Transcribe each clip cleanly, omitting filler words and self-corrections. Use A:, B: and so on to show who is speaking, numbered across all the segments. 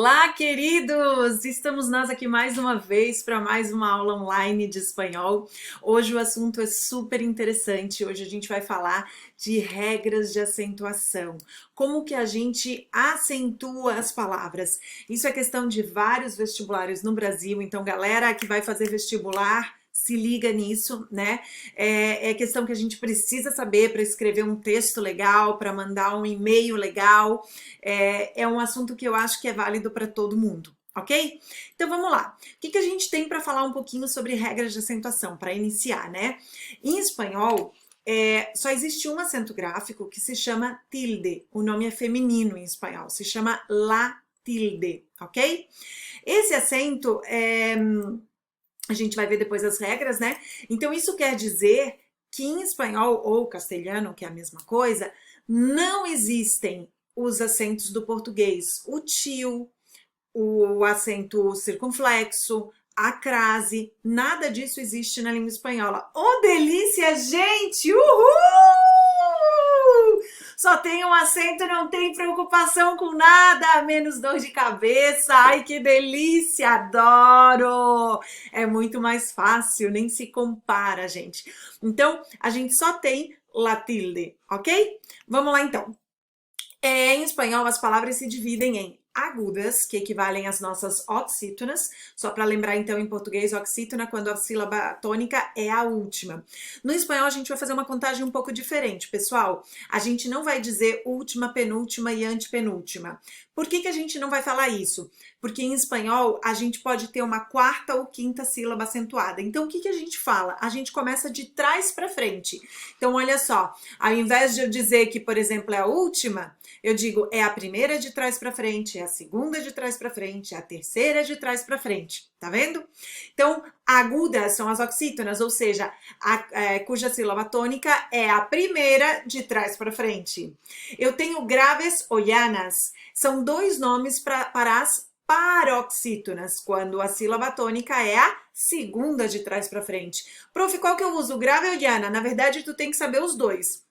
A: Olá, queridos! Estamos nós aqui mais uma vez para mais uma aula online de espanhol. Hoje o assunto é super interessante. Hoje a gente vai falar de regras de acentuação. Como que a gente acentua as palavras. Isso é questão de vários vestibulares no Brasil. Então, galera que vai fazer vestibular, se liga nisso, né? É questão que a gente precisa saber para escrever um texto legal, para mandar um e-mail legal. É um assunto que eu acho que é válido para todo mundo, ok? Então vamos lá. O que a gente tem para falar um pouquinho sobre regras de acentuação, para iniciar, né? Em espanhol, só existe um acento gráfico que se chama tilde. O nome é feminino em espanhol, se chama la tilde, ok? Esse acento a gente vai ver depois as regras, né? Então, isso quer dizer que em espanhol ou castelhano, que é a mesma coisa, não existem os acentos do português. O tio, o acento circunflexo, a crase, nada disso existe na língua espanhola. Oh, delícia, gente! Uhul! Só tem um acento, não tem preocupação com nada, menos dor de cabeça. Ai, que delícia! Adoro! É muito mais fácil, nem se compara, gente. Então, a gente só tem la tilde, ok? Vamos lá, então. Em espanhol, as palavras se dividem em agudas, que equivalem às nossas oxítonas. Só para lembrar, então, em português, oxítona, quando a sílaba tônica é a última. No espanhol, a gente vai fazer uma contagem um pouco diferente, pessoal. A gente não vai dizer última, penúltima e antepenúltima. Por que a gente não vai falar isso? Porque em espanhol, a gente pode ter uma quarta ou quinta sílaba acentuada. Então, o que a gente fala? A gente começa de trás para frente. Então, olha só, ao invés de eu dizer que, por exemplo, é a última, eu digo, é a primeira de trás para frente, é a segunda de trás para frente, é a terceira de trás para frente, tá vendo? Então, agudas são as oxítonas, ou seja, cuja sílaba tônica é a primeira de trás para frente. Eu tenho graves ou llanas, são dois nomes para as paroxítonas, quando a sílaba tônica é a segunda de trás para frente. Prof, qual que eu uso, grave ou llana? Na verdade, tu tem que saber os dois.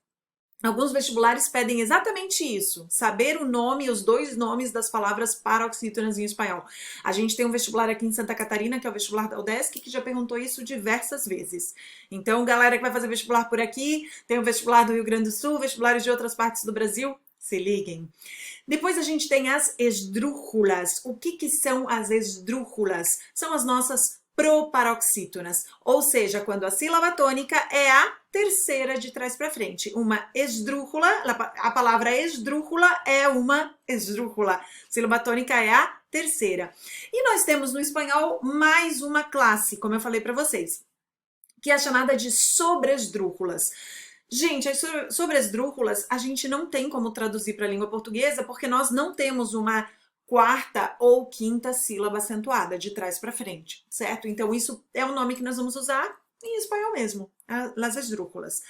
A: Alguns vestibulares pedem exatamente isso, saber o nome, os dois nomes das palavras paroxítonas em espanhol. A gente tem um vestibular aqui em Santa Catarina, que é o vestibular da UDESC, que já perguntou isso diversas vezes. Então, galera que vai fazer vestibular por aqui, tem o vestibular do Rio Grande do Sul, vestibulares de outras partes do Brasil, se liguem. Depois a gente tem as esdrúxulas. O que são as esdrúxulas? São as nossas proparoxítonas, ou seja, quando a sílaba tônica é a terceira de trás para frente. Uma esdrúxula, a palavra esdrúxula é uma esdrúxula. Sílaba tônica é a terceira. E nós temos no espanhol mais uma classe, como eu falei para vocês, que é chamada de sobresdrúxulas. Gente, as sobresdrúxulas a gente não tem como traduzir para a língua portuguesa porque nós não temos uma quarta ou quinta sílaba acentuada, de trás para frente, certo? Então, isso é o nome que nós vamos usar em espanhol mesmo, as esdrúxulas.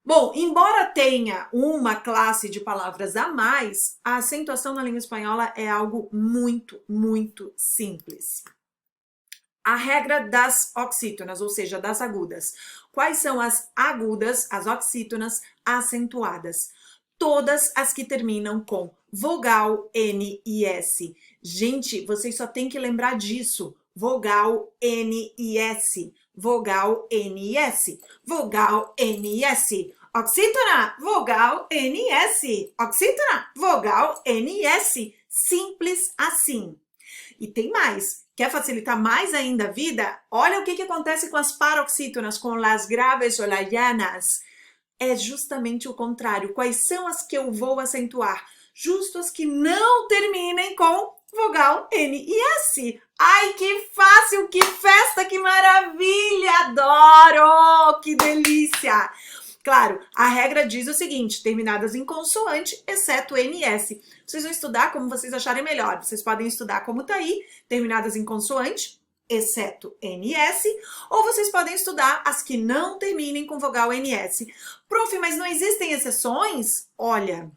A: Bom, embora tenha uma classe de palavras a mais, a acentuação na língua espanhola é algo muito, muito simples. A regra das oxítonas, ou seja, das agudas. Quais são as agudas, as oxítonas acentuadas? Todas as que terminam com vogal N e S. Gente, vocês só têm que lembrar disso. Vogal N e S. Vogal N e S. Vogal N e S. Oxítona, vogal N e S. Oxítona, vogal N e S. Simples assim. E tem mais. Quer facilitar mais ainda a vida? Olha o que acontece com as paroxítonas, com as graves ou las llanas. É justamente o contrário. Quais são as que eu vou acentuar? Justo as que não terminem com vogal N e S. Ai, que fácil, que festa, que maravilha! Adoro! Que delícia! Claro, a regra diz o seguinte, terminadas em consoante, exceto N e S. Vocês vão estudar como vocês acharem melhor. Vocês podem estudar como tá aí, terminadas em consoante, exceto NS, ou vocês podem estudar as que não terminem com vogal NS. Prof, mas não existem exceções? Olha,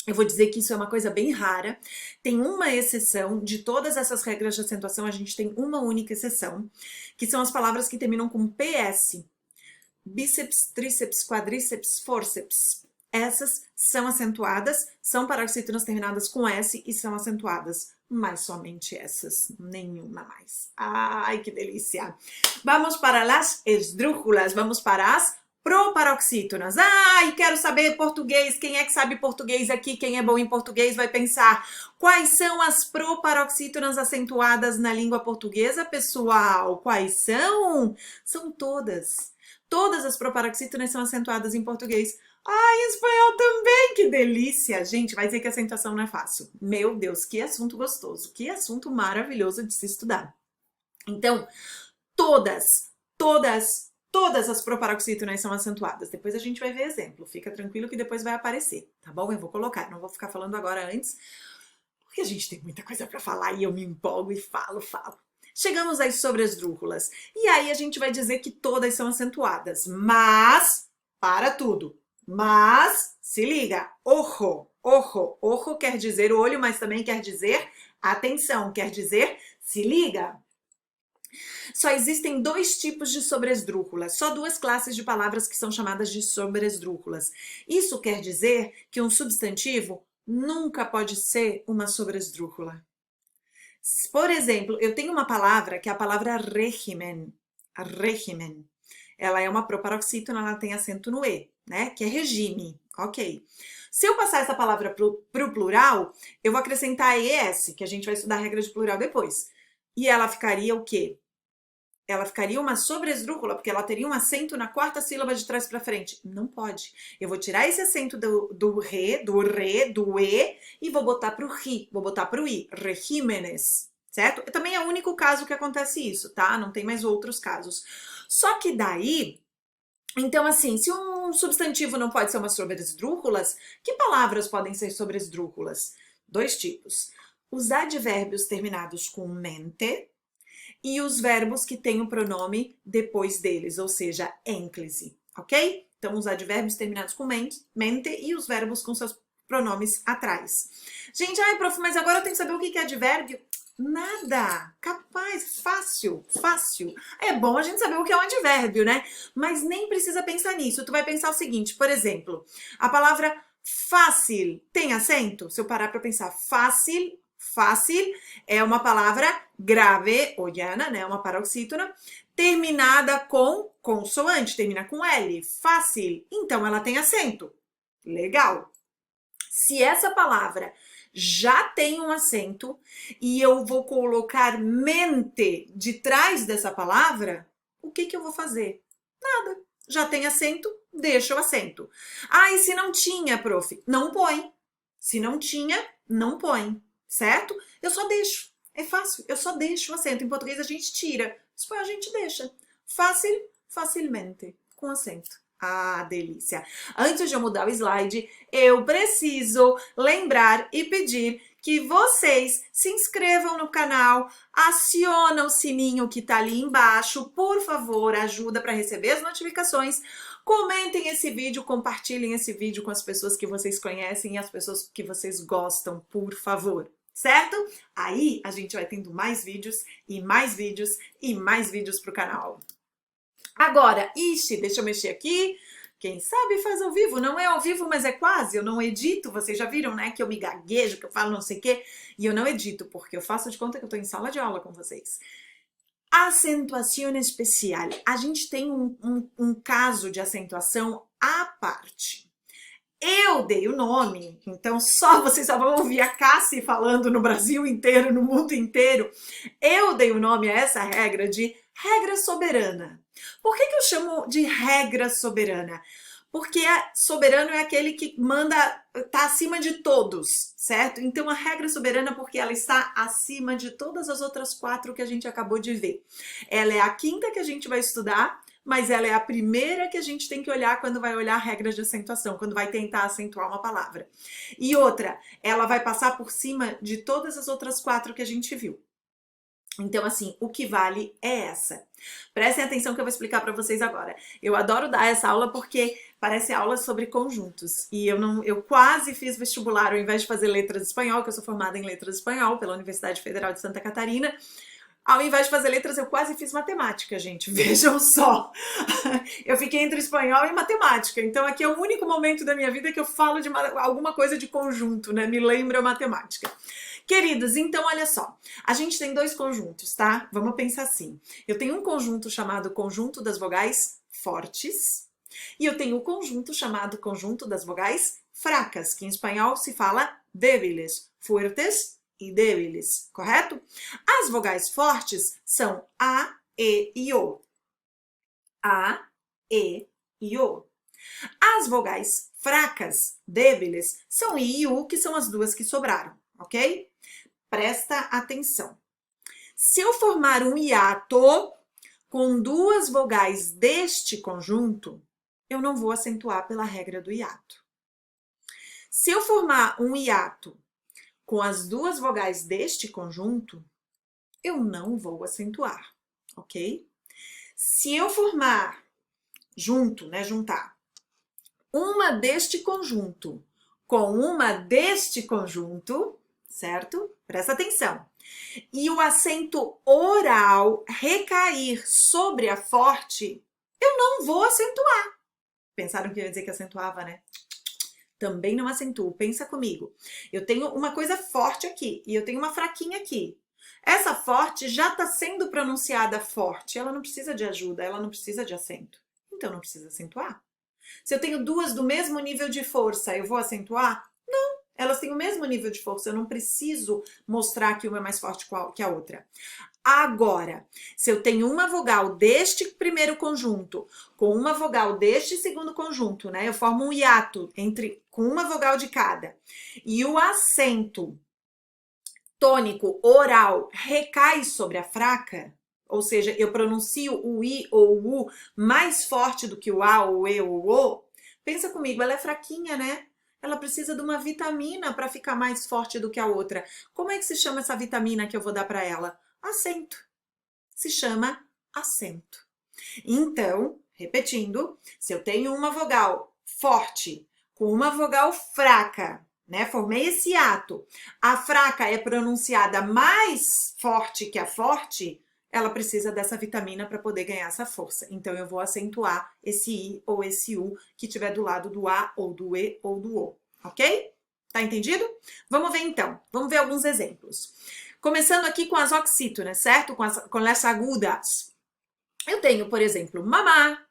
A: eu vou dizer que isso é uma coisa bem rara. Tem uma exceção, de todas essas regras de acentuação, a gente tem uma única exceção, que são as palavras que terminam com PS. Bíceps, tríceps, quadríceps, fórceps. Essas são acentuadas, são paroxítonas terminadas com S e são acentuadas. mas somente essas, nenhuma mais. Ai, que delícia! Vamos para as esdrújulas, vamos para as proparoxítonas. Ai, quero saber português. Quem é que sabe português aqui? Quem é bom em português vai pensar. Quais são as proparoxítonas acentuadas na língua portuguesa, pessoal? Quais são? São todas. Todas as proparoxítonas são acentuadas em português. Ai, em espanhol também, que delícia! Gente, vai dizer que a acentuação não é fácil. Meu Deus, que assunto gostoso, que assunto maravilhoso de se estudar. Então, todas as proparoxítonas são acentuadas. Depois a gente vai ver exemplo. Fica tranquilo que depois vai aparecer, tá bom? Eu vou colocar, não vou ficar falando agora antes, porque a gente tem muita coisa para falar e eu me empolgo e falo. Chegamos às sobresdrújulas. E aí a gente vai dizer que todas são acentuadas, mas, para tudo. Mas, se liga, ojo, ojo, ojo quer dizer olho, mas também quer dizer atenção, quer dizer se liga. Só existem dois tipos de sobresdrújulas, só duas classes de palavras que são chamadas de sobresdrújulas. Isso quer dizer que um substantivo nunca pode ser uma sobresdrújula. Por exemplo, eu tenho uma palavra que é a palavra régimen. Régimen. Ela é uma proparoxítona, ela tem acento no E, né? Que é regime, ok. Se eu passar essa palavra para o plural, eu vou acrescentar ES, que a gente vai estudar a regra de plural depois. E ela ficaria o quê? Ela ficaria uma sobresdrújula, porque ela teria um acento na quarta sílaba de trás para frente. Não pode. Eu vou tirar esse acento do re, do E, e vou botar para o ri, vou botar para o I. Regímenes, certo? Também é o único caso que acontece isso, tá? Não tem mais outros casos. Só que daí, então assim, se um substantivo não pode ser uma sobresdrújulas, que palavras podem ser sobresdrújulas? Dois tipos. Os advérbios terminados com mente e os verbos que têm o pronome depois deles, ou seja, ênclise, ok? Então, os advérbios terminados com mente e os verbos com seus pronomes atrás. Gente, ai, prof, mas agora eu tenho que saber o que é advérbio? Nada, capaz, fácil. É bom a gente saber o que é um advérbio, né? Mas nem precisa pensar nisso. Tu vai pensar o seguinte, por exemplo, a palavra fácil tem acento? Se eu parar para pensar, fácil é uma palavra grave, ou llana, né? Uma paroxítona, terminada com consoante, termina com L, fácil. Então, ela tem acento. Legal. Se essa palavra já tem um acento e eu vou colocar mente de trás dessa palavra, o que eu vou fazer? Nada. Já tem acento, deixa o acento. Ah, e se não tinha, prof? Não põe. Se não tinha, não põe. Certo? Eu só deixo. É fácil. Eu só deixo o acento. Em português a gente tira. Em espanhol a gente deixa. Fácil, facilmente. Com acento. Ah, delícia! Antes de eu mudar o slide, eu preciso lembrar e pedir que vocês se inscrevam no canal, aciona o sininho que tá ali embaixo, por favor, ajuda para receber as notificações, comentem esse vídeo, compartilhem esse vídeo com as pessoas que vocês conhecem e as pessoas que vocês gostam, por favor. Certo? Aí a gente vai tendo mais vídeos e mais vídeos e mais vídeos pro canal. Agora, deixa eu mexer aqui. Quem sabe faz ao vivo. Não é ao vivo, mas é quase. Eu não edito. Vocês já viram, né? Que eu me gaguejo, que eu falo não sei o quê. E eu não edito, porque eu faço de conta que eu tô em sala de aula com vocês. Acentuação especial. A gente tem um caso de acentuação à parte. Eu dei o nome, então vocês só vão ouvir a Cassi falando no Brasil inteiro, no mundo inteiro. Eu dei o nome a essa regra de regra soberana. Por que eu chamo de regra soberana? Porque soberano é aquele que manda, tá acima de todos, certo? Então a regra soberana porque ela está acima de todas as outras 4 que a gente acabou de ver. Ela é a quinta que a gente vai estudar, mas ela é a primeira que a gente tem que olhar quando vai olhar regras de acentuação, quando vai tentar acentuar uma palavra. E outra, ela vai passar por cima de todas as outras 4 que a gente viu. Então, assim, o que vale é essa. Prestem atenção que eu vou explicar para vocês agora. Eu adoro dar essa aula porque parece aula sobre conjuntos. E eu quase fiz vestibular ao invés de fazer letras de espanhol, que eu sou formada em letras de espanhol pela Universidade Federal de Santa Catarina. Ao invés de fazer letras, eu quase fiz matemática, gente. Vejam só. Eu fiquei entre espanhol e matemática. Então, aqui é o único momento da minha vida que eu falo de alguma coisa de conjunto, né? Me lembra matemática. Queridos, então olha só, a gente tem dois conjuntos, tá? Vamos pensar assim. Eu tenho um conjunto chamado conjunto das vogais fortes e eu tenho um conjunto chamado conjunto das vogais fracas, que em espanhol se fala débiles, fuertes e débiles, correto? As vogais fortes são A, E e O. A, E e O. As vogais fracas, débiles, são I e U, que são as duas que sobraram, ok? Presta atenção. Se eu formar um hiato com duas vogais deste conjunto, eu não vou acentuar pela regra do hiato. Se eu formar um hiato com as duas vogais deste conjunto, eu não vou acentuar, ok? Se eu formar juntar uma deste conjunto com uma deste conjunto, certo? Presta atenção. E o acento oral recair sobre a forte, eu não vou acentuar. Pensaram que eu ia dizer que acentuava, né? Também não acentuo. Pensa comigo. Eu tenho uma coisa forte aqui e eu tenho uma fraquinha aqui. Essa forte já está sendo pronunciada forte. Ela não precisa de ajuda, ela não precisa de acento. Então não precisa acentuar. Se eu tenho duas do mesmo nível de força, eu vou acentuar? Não, elas têm o mesmo nível de força, eu não preciso mostrar que uma é mais forte que a outra. Agora, se eu tenho uma vogal deste primeiro conjunto com uma vogal deste segundo conjunto, né? Eu formo um hiato com uma vogal de cada. E o acento tônico oral recai sobre a fraca, ou seja, eu pronuncio o I ou o U mais forte do que o A, ou o E ou o O, pensa comigo, ela é fraquinha, né? Ela precisa de uma vitamina para ficar mais forte do que a outra. Como é que se chama essa vitamina que eu vou dar para ela? Acento. Se chama acento. Então, repetindo, se eu tenho uma vogal forte com uma vogal fraca, né? Formei esse hiato. A fraca é pronunciada mais forte que a forte, ela precisa dessa vitamina para poder ganhar essa força. Então, eu vou acentuar esse I ou esse U que tiver do lado do A ou do E ou do O, ok? Tá entendido? Vamos ver então. Vamos ver alguns exemplos. Começando aqui com as oxítonas, certo? Com as agudas. Eu tenho, por exemplo, mamá,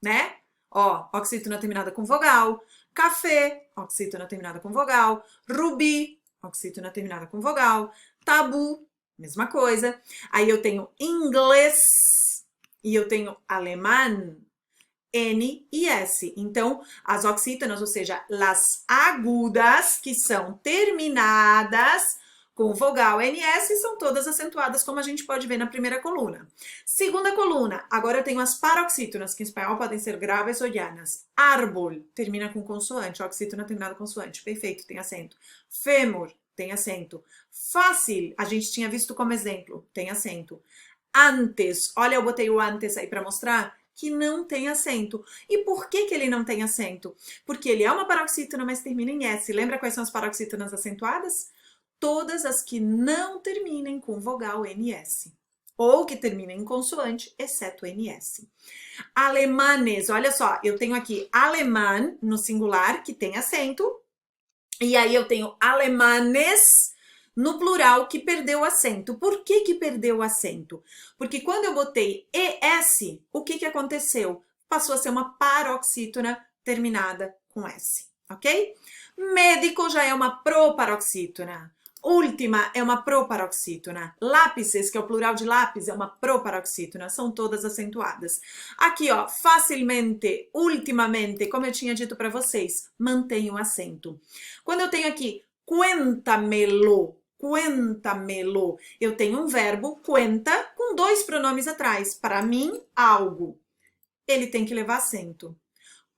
A: né? Ó, oxítona terminada com vogal. Café, oxítona terminada com vogal. Rubi, oxítona terminada com vogal. Tabu, mesma coisa. Aí eu tenho inglês e eu tenho alemão, N e S. Então, as oxítonas, ou seja, as agudas, que são terminadas com vogal NS, são todas acentuadas, como a gente pode ver na primeira coluna. Segunda coluna, agora eu tenho as paroxítonas, que em espanhol podem ser graves ou llanas. Árbol, termina com consoante, oxítona terminada com consoante, perfeito, tem acento. Fêmur, tem acento. Fácil, a gente tinha visto como exemplo, tem acento. Antes, olha, eu botei o antes aí para mostrar que não tem acento. E por que ele não tem acento? Porque ele é uma paroxítona, mas termina em S. Lembra quais são as paroxítonas acentuadas? Todas as que não terminem com vogal NS. Ou que terminem em consoante, exceto NS. Alemanes, olha só, eu tenho aqui alemã no singular, que tem acento. E aí eu tenho alemanes no plural, que perdeu o acento. Por que perdeu o acento? Porque quando eu botei ES, o que aconteceu? Passou a ser uma paroxítona terminada com S, ok? Médico já é uma proparoxítona. Última é uma proparoxítona. Lápises, que é o plural de lápis, é uma proparoxítona. São todas acentuadas. Aqui, ó, facilmente, ultimamente, como eu tinha dito para vocês, mantém o acento. Quando eu tenho aqui, cuéntamelo, cuéntamelo, eu tenho um verbo, cuenta, com dois pronomes atrás. Para mim, algo. Ele tem que levar acento.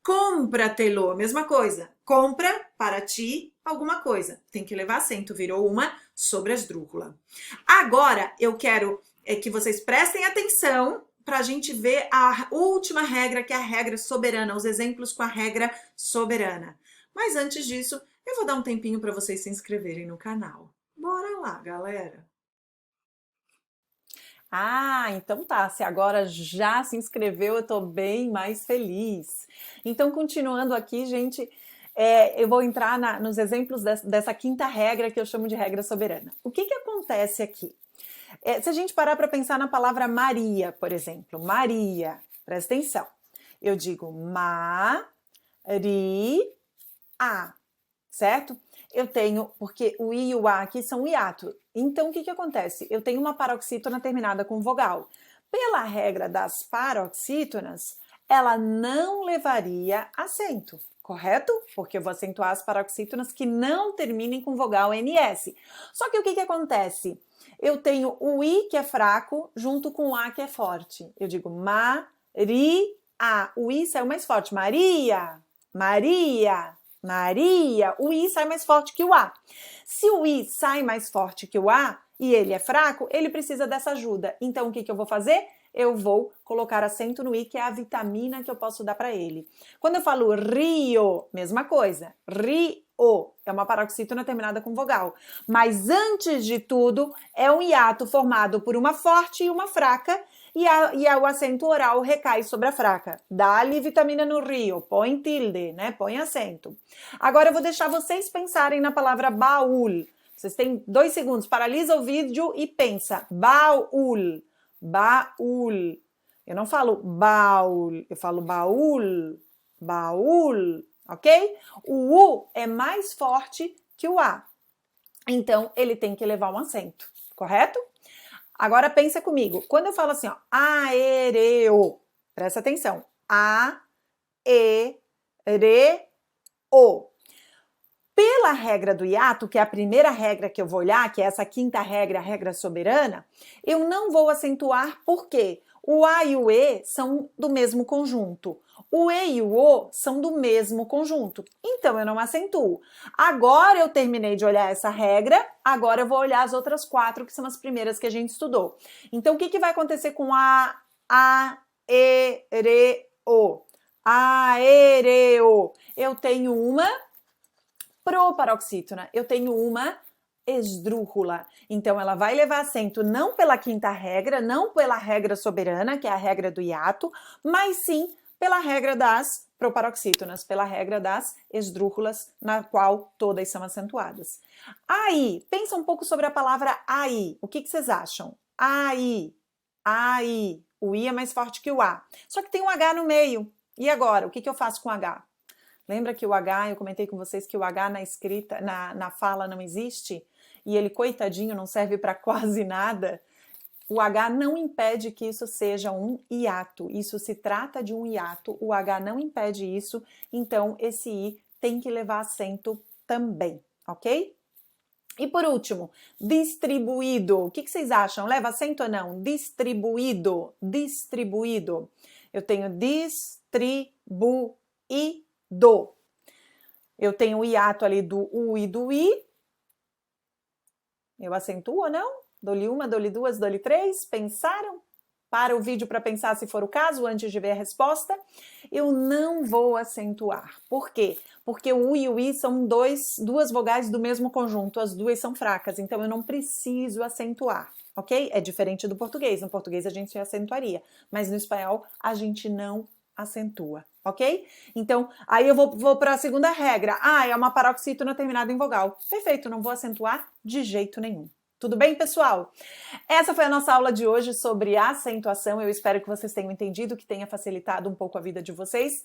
A: Compra-te-lo, mesma coisa. Compra para ti alguma coisa. Tem que levar acento, virou uma sobresdrúcula. Agora, eu quero que vocês prestem atenção para a gente ver a última regra, que é a regra soberana, os exemplos com a regra soberana. Mas antes disso, eu vou dar um tempinho para vocês se inscreverem no canal. Bora lá, galera!
B: Ah, então tá. Se agora já se inscreveu, eu tô bem mais feliz. Então, continuando aqui, gente, Eu vou entrar nos exemplos dessa quinta regra que eu chamo de regra soberana. O que acontece aqui? Se a gente parar para pensar na palavra Maria, por exemplo, Maria, presta atenção. Eu digo Maria, certo? Eu tenho, porque o I e o A aqui são hiato. Então, o que acontece? Eu tenho uma paroxítona terminada com vogal. Pela regra das paroxítonas, ela não levaria acento, correto? Porque eu vou acentuar as paroxítonas que não terminem com vogal NS. Só que o que acontece? Eu tenho o I, que é fraco, junto com o A, que é forte. Eu digo Maria. O I saiu mais forte. Maria, Maria, Maria. O I sai mais forte que o A. Se o I sai mais forte que o A e ele é fraco, ele precisa dessa ajuda. Então, o que eu vou fazer? Eu vou colocar acento no I, que é a vitamina que eu posso dar para ele. Quando eu falo Rio, mesma coisa. Rio é uma paroxítona terminada com vogal. Mas antes de tudo, é um hiato formado por uma forte e uma fraca, e o acento oral recai sobre a fraca. Dá-lhe vitamina no Rio, põe tilde, né? Põe acento. Agora eu vou deixar vocês pensarem na palavra baú. Vocês têm 2 segundos, paralisa o vídeo e pensa. Baú. Baúl. Eu não falo baúl, eu falo baúl, baúl, ok? O U é mais forte que o A. Então, ele tem que levar um acento, correto? Agora, pensa comigo. Quando eu falo assim, ó, aereo, presta atenção. A-E-Re-O. Pela regra do hiato, que é a primeira regra que eu vou olhar, que é essa quinta regra, a regra soberana, eu não vou acentuar porque o A e o E são do mesmo conjunto. O E e o O são do mesmo conjunto. Então, eu não acentuo. Agora eu terminei de olhar essa regra, agora eu vou olhar as outras 4, que são as primeiras que a gente estudou. Então, o que vai acontecer com aereo? Aereo. Eu tenho uma proparoxítona, eu tenho uma esdrúxula. Então, ela vai levar acento não pela quinta regra, não pela regra soberana, que é a regra do hiato, mas sim pela regra das proparoxítonas, pela regra das esdrúxulas, na qual todas são acentuadas. Aí, pensa um pouco sobre a palavra aí. O que vocês acham? Aí, aí. O I é mais forte que o A. Só que tem um H no meio. E agora? O que eu faço com o H? Lembra que o H, eu comentei com vocês que o H na escrita, na fala não existe? E ele, coitadinho, não serve para quase nada? O H não impede que isso seja um hiato. Isso se trata de um hiato, o H não impede isso, então esse I tem que levar acento também, ok? E por último, distribuído. O que vocês acham? Leva acento ou não? Distribuído, distribuído. Eu tenho distribuído. Eu tenho o hiato ali do U e do I. Eu acentuo ou não? Dou-lhe uma, dou-lhe duas, dou-lhe três. Pensaram? Para o vídeo para pensar se for o caso, antes de ver a resposta. Eu não vou acentuar. Por quê? Porque o U e o I são duas vogais do mesmo conjunto. As duas são fracas, então eu não preciso acentuar. Ok? É diferente do português. No português a gente acentuaria, mas no espanhol a gente não acentua, ok? Então, aí eu vou para a segunda regra. É uma paroxítona terminada em vogal. Perfeito, não vou acentuar de jeito nenhum. Tudo bem, pessoal? Essa foi a nossa aula de hoje sobre acentuação. Eu espero que vocês tenham entendido, que tenha facilitado um pouco a vida de vocês.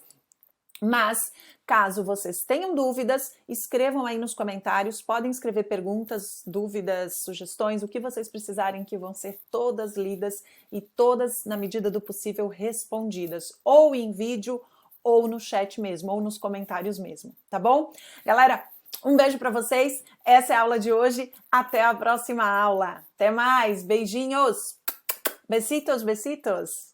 B: Mas, caso vocês tenham dúvidas, escrevam aí nos comentários, podem escrever perguntas, dúvidas, sugestões, o que vocês precisarem, que vão ser todas lidas e todas, na medida do possível, respondidas, ou em vídeo, ou no chat mesmo, ou nos comentários mesmo, tá bom? Galera, um beijo para vocês, essa é a aula de hoje, até a próxima aula. Até mais, beijinhos, besitos, besitos.